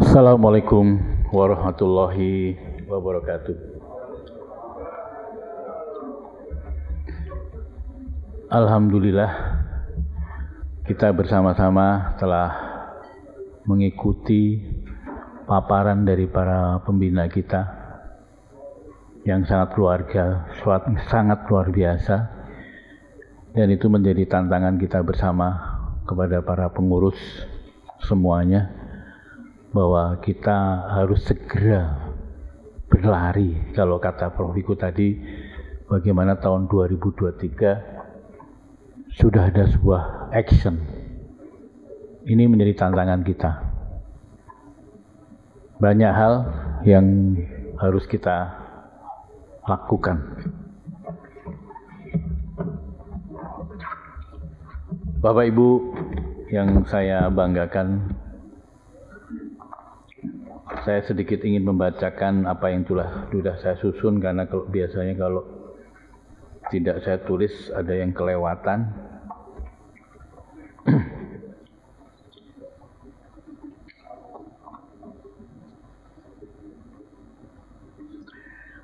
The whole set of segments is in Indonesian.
Assalamualaikum warahmatullahi wabarakatuh. Alhamdulillah kita bersama-sama telah mengikuti paparan dari para pembina kita yang sangat luar biasa, dan itu menjadi tantangan kita bersama kepada para pengurus semuanya, bahwa kita harus segera berlari. Kalau kata Prof. Wiku tadi, bagaimana tahun 2023 sudah ada sebuah action. Ini menjadi tantangan kita. Banyak hal yang harus kita lakukan. Bapak Ibu yang saya banggakan, saya sedikit ingin membacakan apa yang sudah saya susun, karena biasanya kalau tidak saya tulis ada yang kelewatan.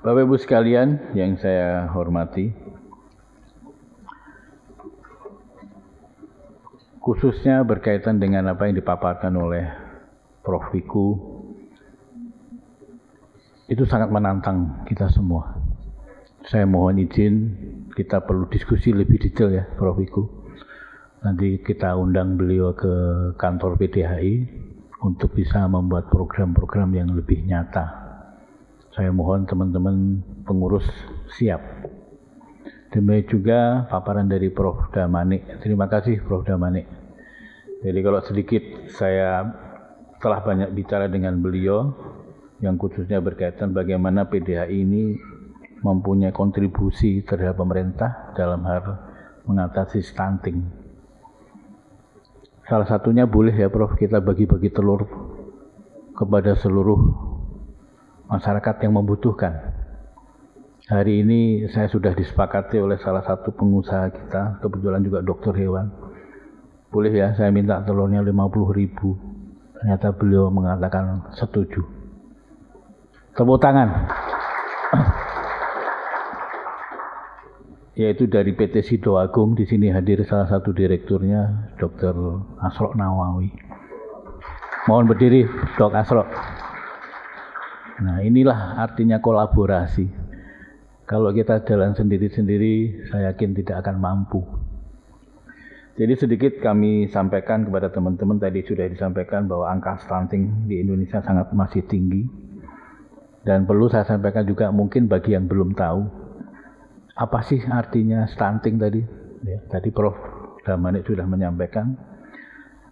Bapak Ibu sekalian yang saya hormati, khususnya berkaitan dengan apa yang dipaparkan oleh Prof. Wiku, itu sangat menantang kita semua. Saya mohon izin, kita perlu diskusi lebih detail ya Prof. Wiku. Nanti kita undang beliau ke kantor PDHI untuk bisa membuat program-program yang lebih nyata. Saya mohon teman-teman pengurus siap. Demikian juga paparan dari Prof. Damanik. Terima kasih Prof. Damanik. Jadi kalau sedikit saya telah banyak bicara dengan beliau, yang khususnya berkaitan bagaimana PDHI ini mempunyai kontribusi terhadap pemerintah dalam hal mengatasi stunting. Salah satunya boleh ya Prof, kita bagi-bagi telur kepada seluruh masyarakat yang membutuhkan. Hari ini saya sudah disepakati oleh salah satu pengusaha kita, kebetulan juga dokter hewan. Boleh ya saya minta telurnya 50.000. Ternyata beliau mengatakan setuju. Tepuk tangan. Yaitu dari PT Sidoagung. Di sini hadir salah satu direkturnya, Dr. Asrok Nawawi. Mohon berdiri, Dok Asrok. Nah, inilah artinya kolaborasi. Kalau kita jalan sendiri-sendiri, saya yakin tidak akan mampu. Jadi sedikit kami sampaikan kepada teman-teman, tadi sudah disampaikan bahwa angka stunting di Indonesia sangat masih tinggi. Dan perlu saya sampaikan juga mungkin bagi yang belum tahu, apa sih artinya stunting tadi? Ya, tadi Prof. Damanik sudah menyampaikan.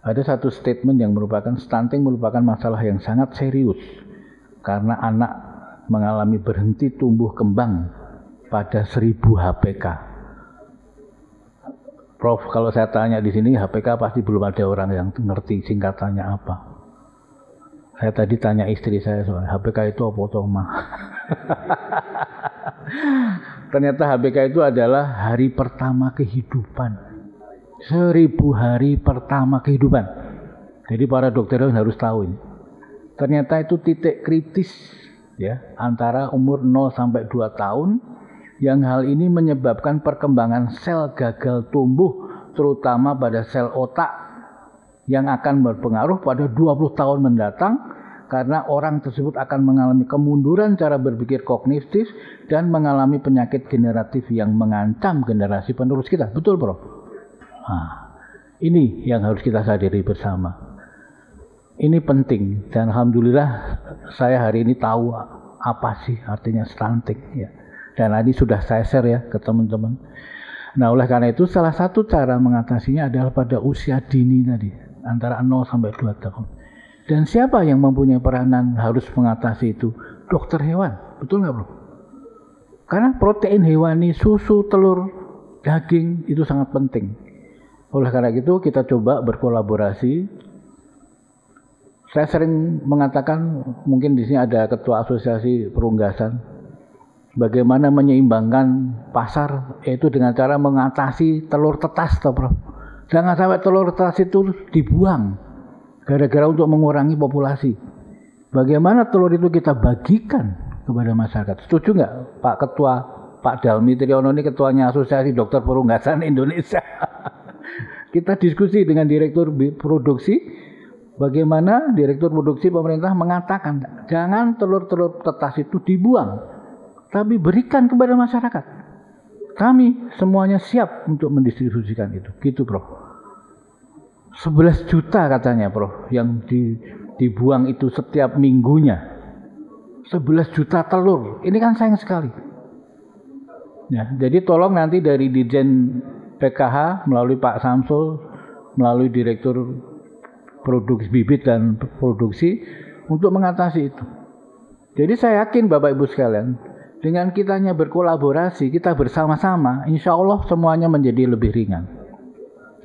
Ada satu statement yang merupakan stunting merupakan masalah yang sangat serius, karena anak mengalami berhenti tumbuh kembang pada 1000 HPK. Prof, kalau saya tanya di sini HPK pasti belum ada orang yang ngerti singkatannya apa. Saya tadi tanya istri saya soal HPK itu apa toh, Ma? Ternyata HPK itu adalah hari pertama kehidupan. 1000 hari pertama kehidupan. Jadi para dokter harus tahu ini. Ternyata itu titik kritis ya, antara umur 0 sampai 2 tahun, yang hal ini menyebabkan perkembangan sel gagal tumbuh terutama pada sel otak yang akan berpengaruh pada 20 tahun mendatang, karena orang tersebut akan mengalami kemunduran cara berpikir kognitif dan mengalami penyakit generatif yang mengancam generasi penerus kita. Betul, Bro? Nah, ini yang harus kita sadari bersama. Ini penting, dan alhamdulillah saya hari ini tahu apa sih artinya stunting ya. Dan tadi sudah saya share ya ke teman-teman. Nah, oleh karena itu salah satu cara mengatasinya adalah pada usia dini tadi, antara 0 sampai 2 tahun. Dan siapa yang mempunyai peranan harus mengatasi itu? Dokter hewan, betul nggak Bro? Karena protein hewani, susu, telur, daging itu sangat penting. Oleh karena itu kita coba berkolaborasi. Saya sering mengatakan, mungkin di sini ada ketua asosiasi perunggasan, bagaimana menyeimbangkan pasar, yaitu dengan cara mengatasi telur tetas, toh, Bro. Jangan sampai telur tetas itu dibuang gara-gara untuk mengurangi populasi. Bagaimana telur itu kita bagikan kepada masyarakat? Setuju nggak Pak Ketua, Pak Dalmi Triyono ini ketuanya Asosiasi Dokter Perunggasan Indonesia. Kita diskusi dengan Direktur Produksi, bagaimana Direktur Produksi pemerintah mengatakan jangan telur-telur tetas itu dibuang, tapi berikan kepada masyarakat. Kami semuanya siap untuk mendistribusikan itu. Gitu Prof. 11 juta katanya Prof yang dibuang itu setiap minggunya. 11 juta telur. Ini kan sayang sekali. Ya, jadi tolong nanti dari Dirjen PKH melalui Pak Samsul, melalui Direktur Produksi Bibit dan Produksi untuk mengatasi itu. Jadi saya yakin Bapak Ibu sekalian, dengan kitanya berkolaborasi, kita bersama-sama, insya Allah semuanya menjadi lebih ringan.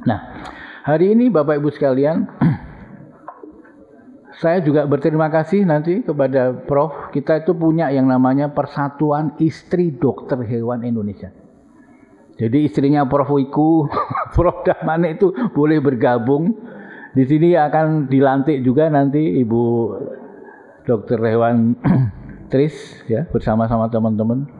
Nah, hari ini Bapak Ibu sekalian, saya juga berterima kasih nanti kepada Prof. Kita itu punya yang namanya Persatuan Istri Dokter Hewan Indonesia. Jadi istrinya Prof. Wiku, Prof. Dahmane itu boleh bergabung. Di sini akan dilantik juga nanti Ibu Dokter Hewan Tris ya bersama-sama teman-teman.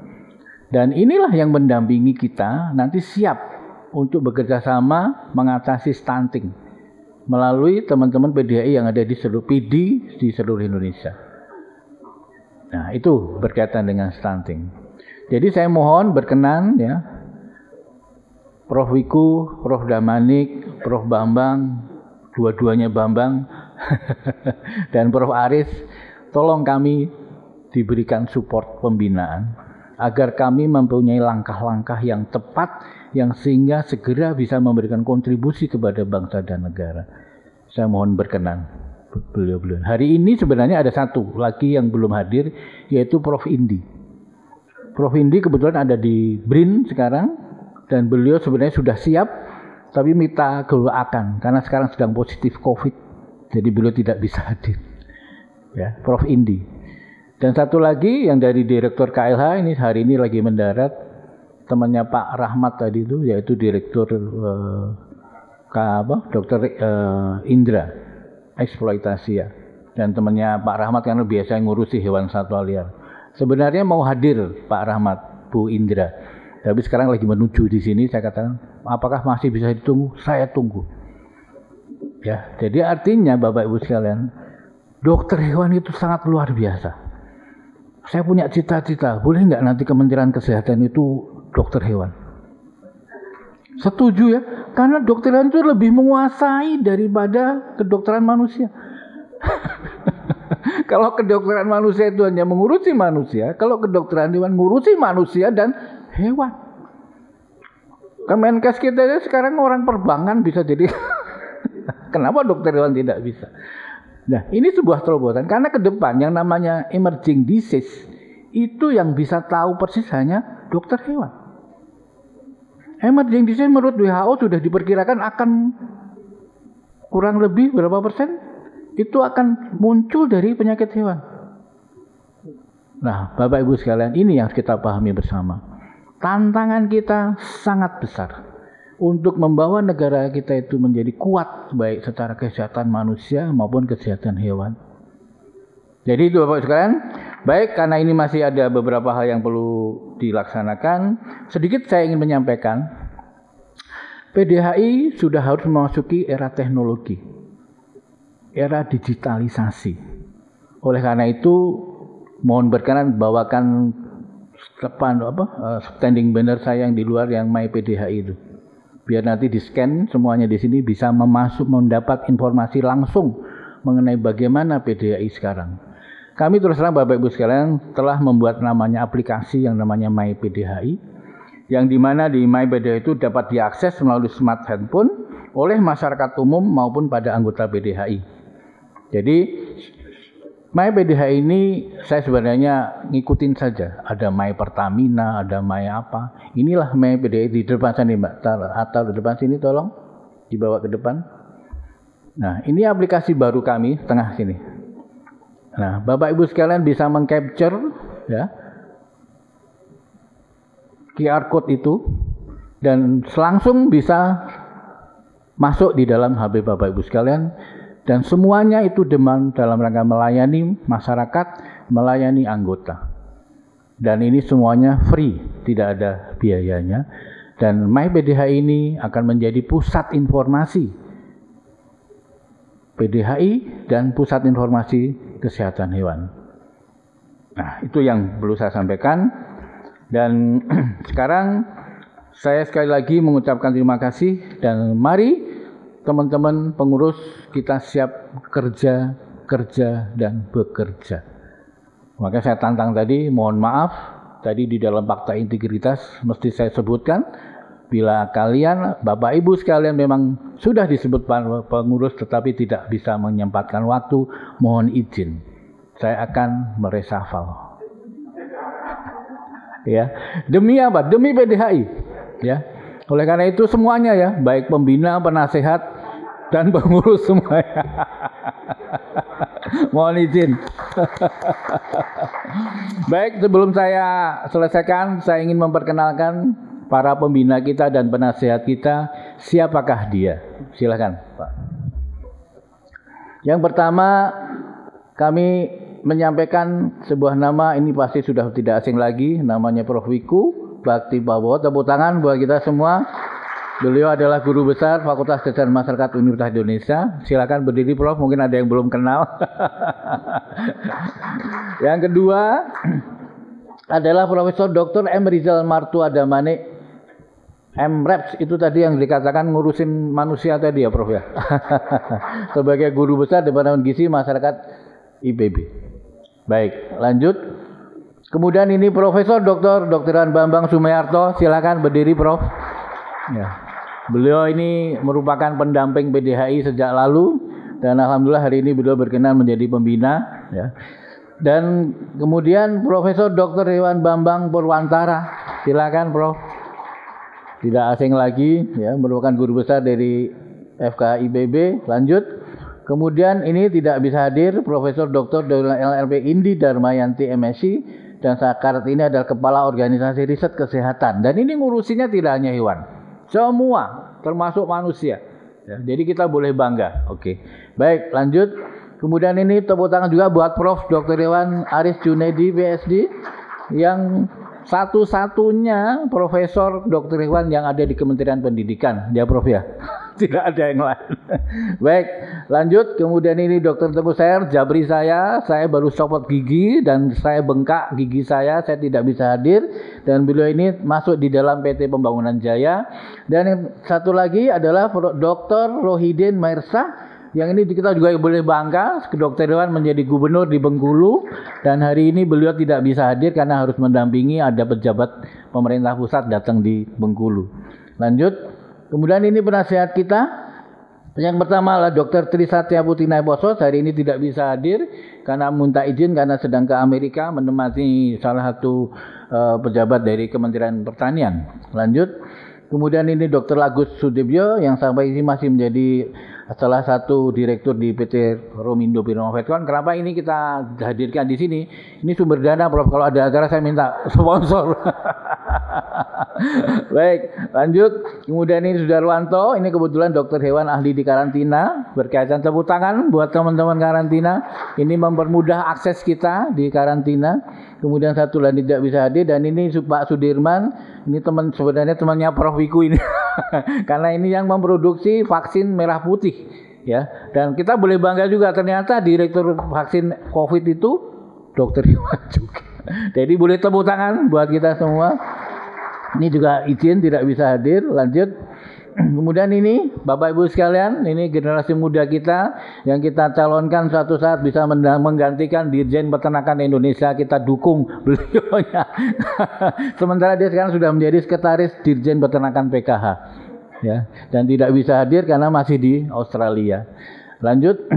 Dan inilah yang mendampingi kita nanti siap untuk bekerja sama mengatasi stunting melalui teman-teman PDHI yang ada di seluruh PD di seluruh Indonesia. Nah, itu berkaitan dengan stunting. Jadi saya mohon berkenan ya Prof. Wiku, Prof. Damanik, Prof. Bambang, dua-duanya Bambang dan Prof. Aris, tolong kami diberikan support pembinaan agar kami mempunyai langkah-langkah yang tepat yang sehingga segera bisa memberikan kontribusi kepada bangsa dan negara. Saya mohon berkenan beliau-beliau. Hari ini sebenarnya ada satu lagi yang belum hadir, yaitu Prof. Indi. Prof. Indi kebetulan ada di BRIN sekarang dan beliau sebenarnya sudah siap, tapi minta doakan karena sekarang sedang positif COVID, jadi beliau tidak bisa hadir. Ya, Prof. Indi. Dan satu lagi yang dari Direktur KLH ini hari ini lagi mendarat, temannya Pak Rahmat tadi itu, yaitu Direktur Dr. Indra eksploitasi ya. Dan temannya Pak Rahmat karena biasa ngurusi hewan satwa liar. Sebenarnya mau hadir Pak Rahmat, Bu Indra. Tapi sekarang lagi menuju di sini, saya katakan, apakah masih bisa ditunggu? Saya tunggu. Ya, jadi artinya Bapak Ibu sekalian, dokter hewan itu sangat luar biasa. Saya punya cita-cita, boleh nggak nanti Kementerian Kesehatan itu dokter hewan? Setuju ya, karena dokter hewan itu lebih menguasai daripada kedokteran manusia. Kalau kedokteran manusia itu hanya mengurusi manusia, kalau kedokteran hewan mengurusi manusia dan hewan. Kemenkes kita ini sekarang orang perbankan bisa jadi. Kenapa dokter hewan tidak bisa? Nah, ini sebuah terobosan karena ke depan yang namanya emerging disease itu yang bisa tahu persis hanya dokter hewan. Emerging disease menurut WHO sudah diperkirakan akan kurang lebih berapa persen itu akan muncul dari penyakit hewan. Nah, Bapak Ibu sekalian, ini yang kita pahami bersama. Tantangan kita sangat besar untuk membawa negara kita itu menjadi kuat baik secara kesehatan manusia maupun kesehatan hewan. Jadi itu Bapak sekalian, baik karena ini masih ada beberapa hal yang perlu dilaksanakan, sedikit saya ingin menyampaikan PDHI sudah harus memasuki era teknologi, era digitalisasi. Oleh karena itu mohon berkenan bawakan standing banner saya yang di luar yang My PDHI itu. Biar nanti di-scan semuanya di sini bisa mendapat informasi langsung mengenai bagaimana PDHI sekarang. Kami terus terang Bapak Ibu sekalian telah membuat namanya aplikasi yang namanya My PDHI, yang dimana di My PDHI itu dapat diakses melalui smart handphone oleh masyarakat umum maupun pada anggota PDHI. Jadi My PDHI ini saya sebenarnya ngikutin saja. Ada My Pertamina, ada My apa. Inilah My PDHI di depan sini Mbak. Atau di depan sini tolong dibawa ke depan. Nah, ini aplikasi baru kami tengah sini. Nah, Bapak Ibu sekalian bisa mengcapture ya QR code itu dan langsung bisa masuk di dalam HP Bapak Ibu sekalian Dan semuanya itu dalam rangka melayani masyarakat, melayani anggota. Dan ini semuanya free, tidak ada biayanya. Dan MyPDHI ini akan menjadi pusat informasi PDHI dan pusat informasi kesehatan hewan. Nah, itu yang perlu saya sampaikan. Dan sekarang saya sekali lagi mengucapkan terima kasih dan mari teman-teman pengurus kita siap kerja dan bekerja. Maka saya tantang tadi, mohon maaf, tadi di dalam fakta integritas mesti saya sebutkan, bila kalian, Bapak Ibu sekalian memang sudah disebut pengurus tetapi tidak bisa menyempatkan waktu, mohon izin, saya akan meresafal. Ya, demi apa? Demi PDHI. Ya, oleh karena itu semuanya ya, baik pembina, penasehat, dan pengurus semuanya. Mohon izin. Baik, sebelum saya selesaikan, saya ingin memperkenalkan para pembina kita dan penasehat kita. Siapakah dia? Silakan, Pak. Yang pertama, kami menyampaikan sebuah nama, ini pasti sudah tidak asing lagi, namanya Prof. Wiku Bakti Prabowo. Tepuk tangan buat kita semua. Beliau adalah guru besar Fakultas Kesehatan Masyarakat Universitas Indonesia. Silakan berdiri, Prof. Mungkin ada yang belum kenal. Yang kedua adalah Profesor Dr. M. Rizal Martua Damane, MReps, itu tadi yang dikatakan ngurusin manusia tadi ya, Prof ya. Sebagai guru besar Departemen Gizi Masyarakat IPB. Baik, lanjut. Kemudian ini Profesor Dr. Bambang Sumayarto, silakan berdiri, Prof. Ya. Beliau ini merupakan pendamping PDHI sejak lalu dan alhamdulillah hari ini beliau berkenan menjadi pembina. Ya. Dan kemudian Profesor Dr. Hewan Bambang Purwantara, silakan, Prof. Tidak asing lagi, ya, merupakan guru besar dari FKIPB. Lanjut. Kemudian ini tidak bisa hadir Profesor Dr. LLB Indi Darmayanti MSc. Dan saat ini adalah Kepala Organisasi Riset Kesehatan. Dan ini ngurusinya tidak hanya hewan, semua, termasuk manusia. Ya, jadi kita boleh bangga. Oke, baik, lanjut. Kemudian ini tepuk tangan juga buat Prof. Dr. Hewan Aris Junedi, PhD, yang satu-satunya Profesor Dr. Hewan yang ada di Kementerian Pendidikan. Ya, Prof ya. Tidak ada yang lain. Baik, lanjut. Kemudian ini Dr. Teguh Sair, Jabri saya baru copot gigi dan saya bengkak gigi saya tidak bisa hadir. Dan beliau ini masuk di dalam PT Pembangunan Jaya. Dan yang satu lagi adalah Dr. Rohidin Mairsa, yang ini kita juga boleh bangga, Dr. Hewan menjadi gubernur di Bengkulu. Dan hari ini beliau tidak bisa hadir karena harus mendampingi ada pejabat pemerintah pusat datang di Bengkulu. Lanjut. Kemudian ini penasehat kita. Yang pertama adalah Dr. Trisatya Putri Naiposo. Hari ini tidak bisa hadir karena minta izin karena sedang ke Amerika menemani salah satu pejabat dari Kementerian Pertanian. Lanjut. Kemudian ini Dr. Agus Sudibyo yang sampai ini masih menjadi salah satu direktur di PT Romindo Pirmovetkon. Kenapa ini kita hadirkan di sini? Ini sumber dana, Prof. Kalau ada acara saya minta sponsor. Baik, lanjut. Kemudian ini Sudarwanto, ini kebetulan dokter hewan ahli di karantina. Berkaitan, tepuk tangan buat teman-teman karantina. Ini mempermudah akses kita di karantina. Kemudian satu lagi tidak bisa hadir, dan ini Pak Sudirman, ini sebenarnya temannya Prof. Wiku ini. Karena ini yang memproduksi vaksin merah putih, ya. Dan kita boleh bangga juga ternyata direktur vaksin COVID itu dokter hewan juga. Jadi boleh tepuk tangan buat kita semua. Ini juga izin tidak bisa hadir. Lanjut. Kemudian ini Bapak Ibu sekalian, ini generasi muda kita yang kita calonkan suatu saat bisa menggantikan Dirjen Peternakan Indonesia. Kita dukung beliaunya. Sementara dia sekarang sudah menjadi sekretaris Dirjen Peternakan PKH, ya, dan tidak bisa hadir karena masih di Australia. Lanjut.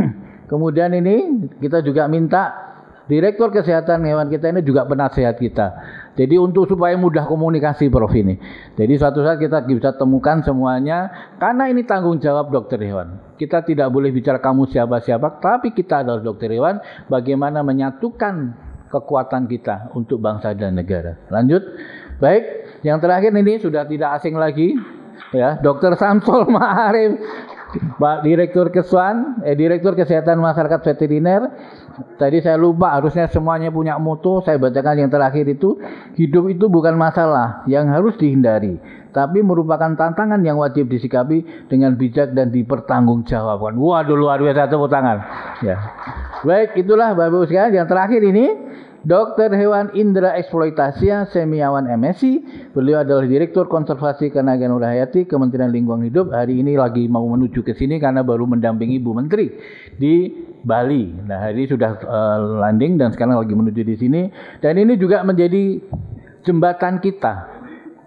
Kemudian ini kita juga minta Direktur Kesehatan Hewan kita ini juga penasehat kita. Jadi untuk supaya mudah komunikasi, Prof, ini. Jadi suatu saat kita bisa temukan semuanya. Karena ini tanggung jawab dokter hewan. Kita tidak boleh bicara kamu siapa-siapa. Tapi kita adalah dokter hewan. Bagaimana menyatukan kekuatan kita untuk bangsa dan negara. Lanjut. Baik. Yang terakhir ini sudah tidak asing lagi. Ya, Dr. Samsul Ma'arif. Pak Direktur Keswan, Direktur Kesehatan Masyarakat Veteriner. Tadi saya lupa, harusnya semuanya punya moto. Saya bacakan yang terakhir itu, hidup itu bukan masalah yang harus dihindari, tapi merupakan tantangan yang wajib disikapi dengan bijak dan dipertanggungjawabkan. Waduh, luar biasa, tepuk tangan. Ya. Baik, itulah Bapak Ibu sekalian. Yang terakhir ini, Dr. Hewan Indra Eksploitasia Semiawan MSc. Beliau adalah Direktur Konservasi Kenaga Nur Hayati Kementerian Lingkungan Hidup. Hari ini lagi mau menuju ke sini karena baru mendampingi Bu Menteri di Bali. Nah, hari ini sudah landing dan sekarang lagi menuju di sini. Dan ini juga menjadi jembatan kita.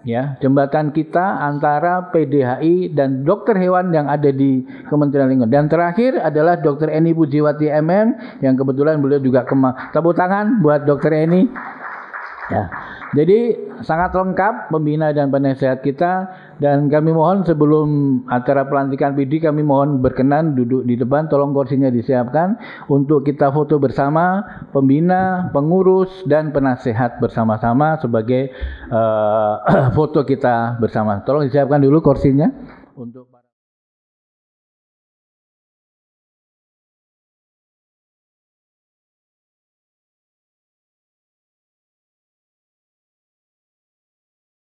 Ya, jembatan kita antara PDHI dan dokter hewan yang ada di Kementerian Lingkungan. Dan terakhir adalah Dr. Eni Pujiwati MM yang kebetulan beliau juga tepuk tangan buat Dr. Eni. Ya. Jadi sangat lengkap pembina dan penasehat kita, dan kami mohon sebelum acara pelantikan PD kami mohon berkenan duduk di depan, tolong kursinya disiapkan untuk kita foto bersama pembina, pengurus dan penasehat bersama-sama sebagai foto kita bersama. Tolong disiapkan dulu kursinya untuk